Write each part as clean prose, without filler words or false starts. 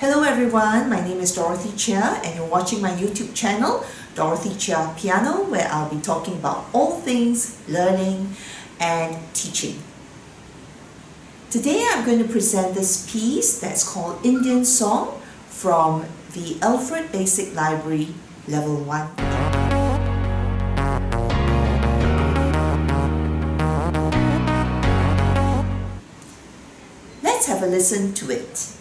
Hello everyone, my name is Dorothy Chia and you're watching my YouTube channel, Dorothy Chia Piano, where I'll be talking about all things learning and teaching. Today I'm going to present this piece that's called Indian Song from the Alfred Basic Library Level 1. Let's have a listen to it.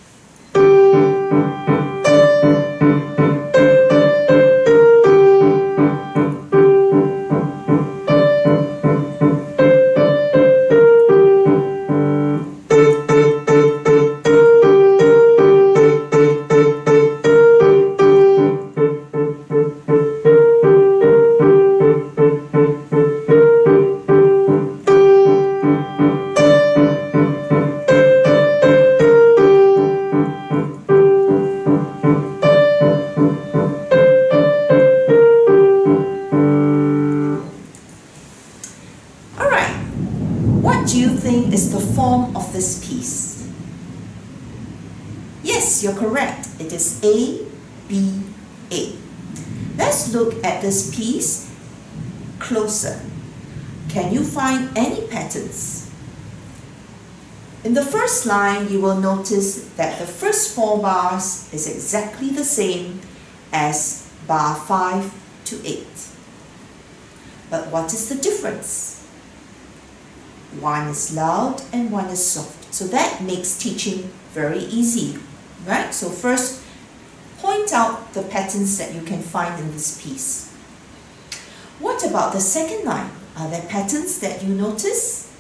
What do you think is the form of this piece? Yes, you're correct. It is A, B, A. Let's look at this piece closer. Can you find any patterns? In the first line, you will notice that the first 4 bars is exactly the same as bar 5 to 8. But what is the difference? One is loud and one is soft. So that makes teaching very easy, right? So first, point out the patterns that you can find in this piece. What about the second line? Are there patterns that you notice?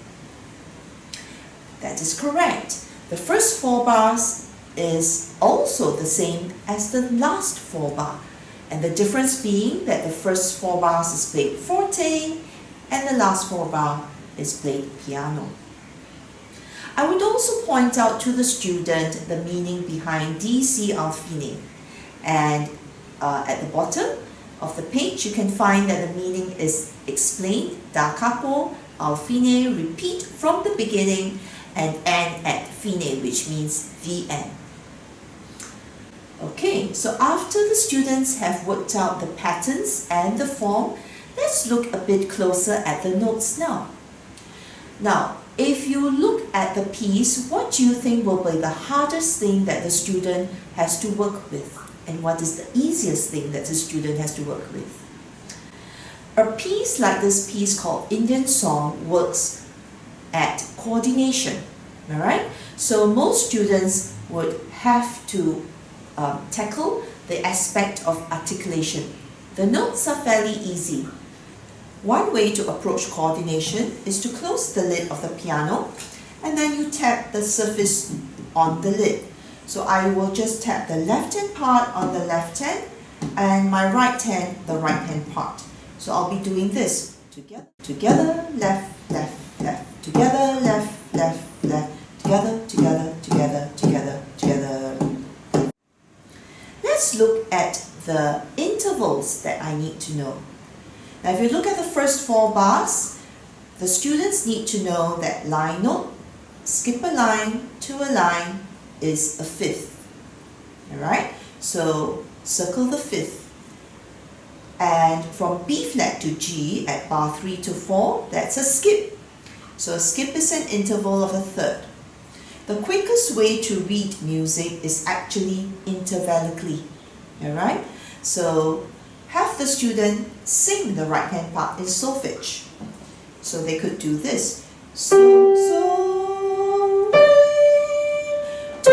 That is correct. The first 4 bars is also the same as the last 4 bar. And the difference being that the first 4 bars is played forte and the last 4 bar is played piano. I would also point out to the student the meaning behind D.C al Fine, and at the bottom of the page you can find that the meaning is explained, da capo al fine, repeat from the beginning, and end at fine, which means the end. Okay, so after the students have worked out the patterns and the form, let's look a bit closer at the notes now. Now, if you look at the piece, what do you think will be the hardest thing that the student has to work with? And what is the easiest thing that the student has to work with? A piece like this piece called Indian Song works at coordination, alright? So most students would have to tackle the aspect of articulation. The notes are fairly easy. One way to approach coordination is to close the lid of the piano and then you tap the surface on the lid. So I will just tap the left hand part on the left hand and my right hand the right hand part. So I'll be doing this together, together, left, left, left, together, left, left, left, together, together, together, together, together. Let's look at the intervals that I need to know. Now if you look at the first 4 bars, the students need to know that line note, skip a line to a line is a 5th. Alright, so circle the 5th. And from B flat to G at bar 3 to 4, that's a skip. So a skip is an interval of a 3rd. The quickest way to read music is actually intervallically. Alright, so have the student sing the right hand part in solfege. So they could do this. So, so, do,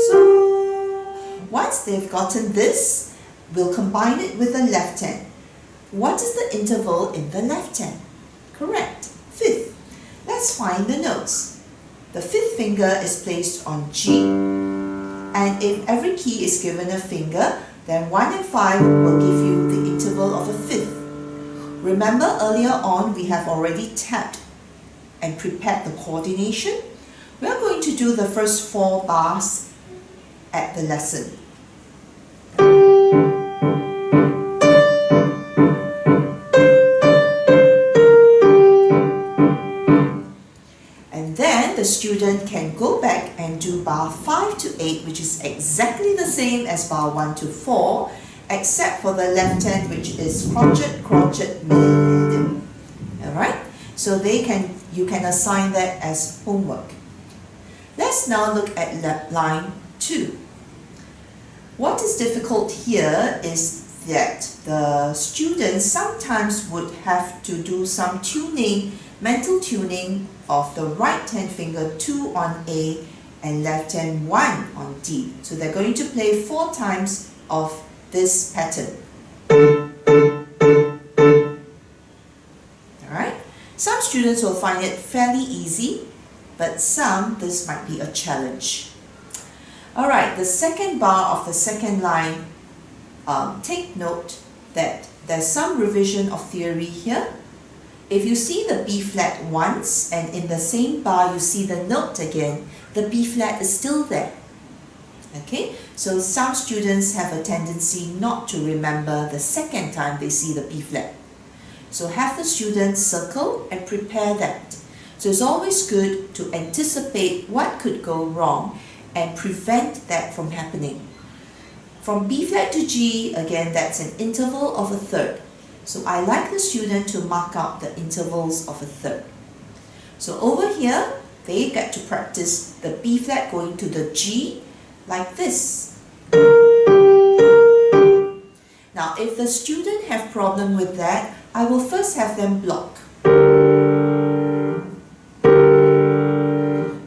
so. Once they've gotten this, we'll combine it with the left hand. What is the interval in the left hand? Correct, 5th. Let's find the notes. The 5th finger is placed on G. And if every key is given a finger, then 1 and 5 will give you the interval of a 5th. Remember earlier on we have already tapped and prepared the coordination. We are going to do the first 4 bars at the lesson. And then the student can go back and do bar 5 to 8, which is exactly the same as bar 1 to 4, except for the left hand, which is crotchet, crotchet, middle, middle. Alright? So you can assign that as homework. Let's now look at line 2. What is difficult here is that the students sometimes would have to do some tuning, mental tuning of the right hand finger 2 on A and left hand 1 on D. So they're going to play 4 times of this pattern. Alright? Some students will find it fairly easy, but some, this might be a challenge. Alright, the second bar of the second line, take note that there's some revision of theory here. If you see the B flat once and in the same bar you see the note again, the B flat is still there. Okay, so some students have a tendency not to remember the second time they see the B flat. So have the students circle and prepare that. So it's always good to anticipate what could go wrong and prevent that from happening. From B flat to G, again, that's an interval of a third. So I like the student to mark out the intervals of a third. So over here, they get to practice the B flat going to the G like this. Now, if the student have problem with that, I will first have them block.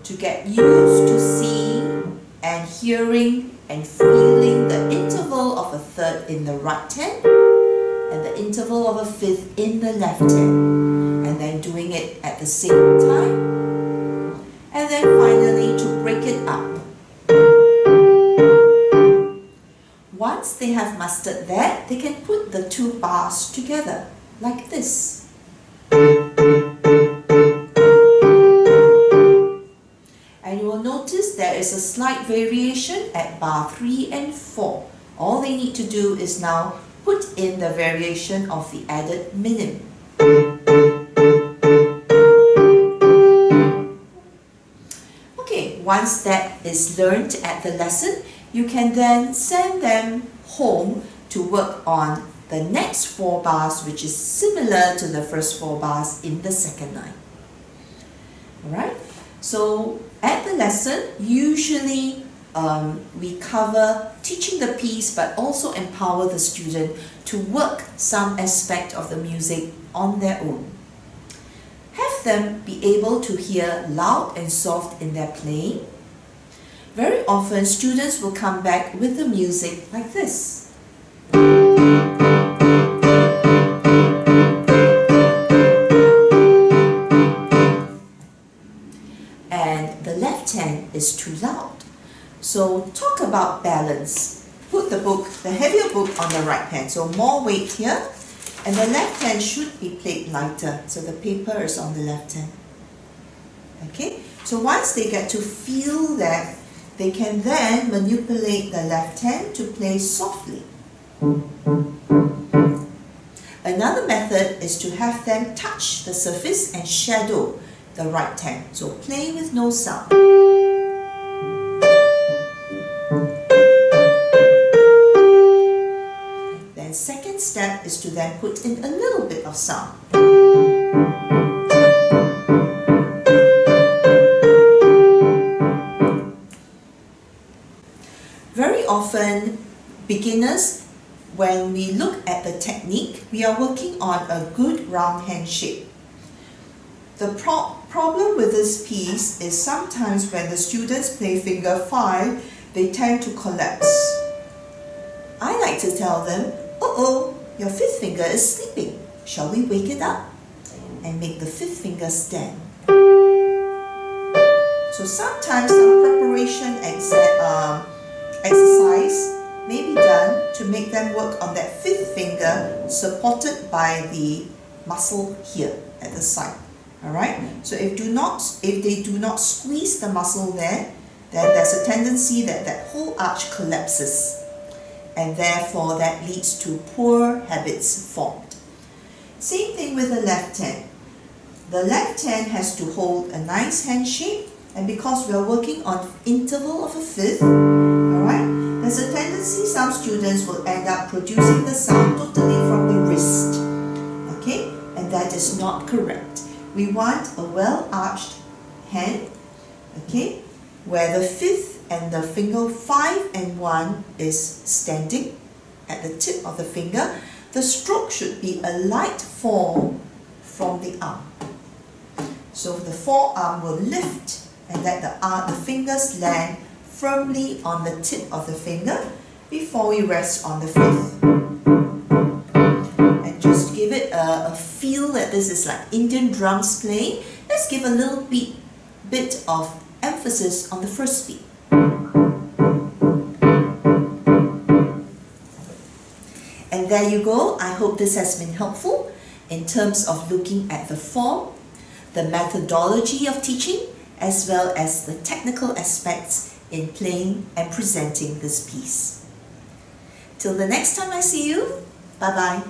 To get used to seeing and hearing and feeling the interval of a third in the right hand and the interval of a fifth in the left hand, and then doing it at the same time, and then finally to break it up. Once they have mastered that, they can put the 2 bars together like this. And you will notice there is a slight variation at bar 3 and 4. All they need to do is now put in the variation of the added minim. Okay, once that is learned at the lesson, you can then send them home to work on the next 4 bars, which is similar to the first 4 bars in the second line. Alright, so at the lesson, usually we cover teaching the piece but also empower the student to work some aspect of the music on their own. Have them be able to hear loud and soft in their playing. Very often students will come back with the music like this. And the left hand is too loud. So talk about balance. Put the heavier book on the right hand, so more weight here, and the left hand should be played lighter, so the paper is on the left hand. Okay, so once they get to feel that, they can then manipulate the left hand to play softly. Another method is to have them touch the surface and shadow the right hand, so play with no sound. Then second step is to then put in a little bit of sound. Very often, beginners, when we look at the technique, we are working on a good round hand shape. The problem with this piece is sometimes when the students play finger 5, they tend to collapse. I like to tell them, uh-oh, your 5th finger is sleeping. Shall we wake it up? And make the 5th finger stand. So sometimes some preparation exercise may be done to make them work on that 5th finger supported by the muscle here at the side. Alright, so if they do not squeeze the muscle there, then there's a tendency that that whole arch collapses, and therefore that leads to poor habits formed. Same thing with the left hand. The left hand has to hold a nice hand shape, and because we are working on interval of a fifth, alright, there's a tendency some students will end up producing the sound totally from the wrist, okay, and that is not correct. We want a well-arched hand, okay, where the fifth and the finger 5 and 1 is standing at the tip of the finger. The stroke should be a light fall from the arm. So the forearm will lift and let the fingers land firmly on the tip of the finger before we rest on the fifth. And just give it a feel that this is like Indian drums playing. Let's give a little bit of emphasis on the first beat. And there you go. I hope this has been helpful in terms of looking at the form, the methodology of teaching, as well as the technical aspects in playing and presenting this piece. Till the next time I see you, bye-bye.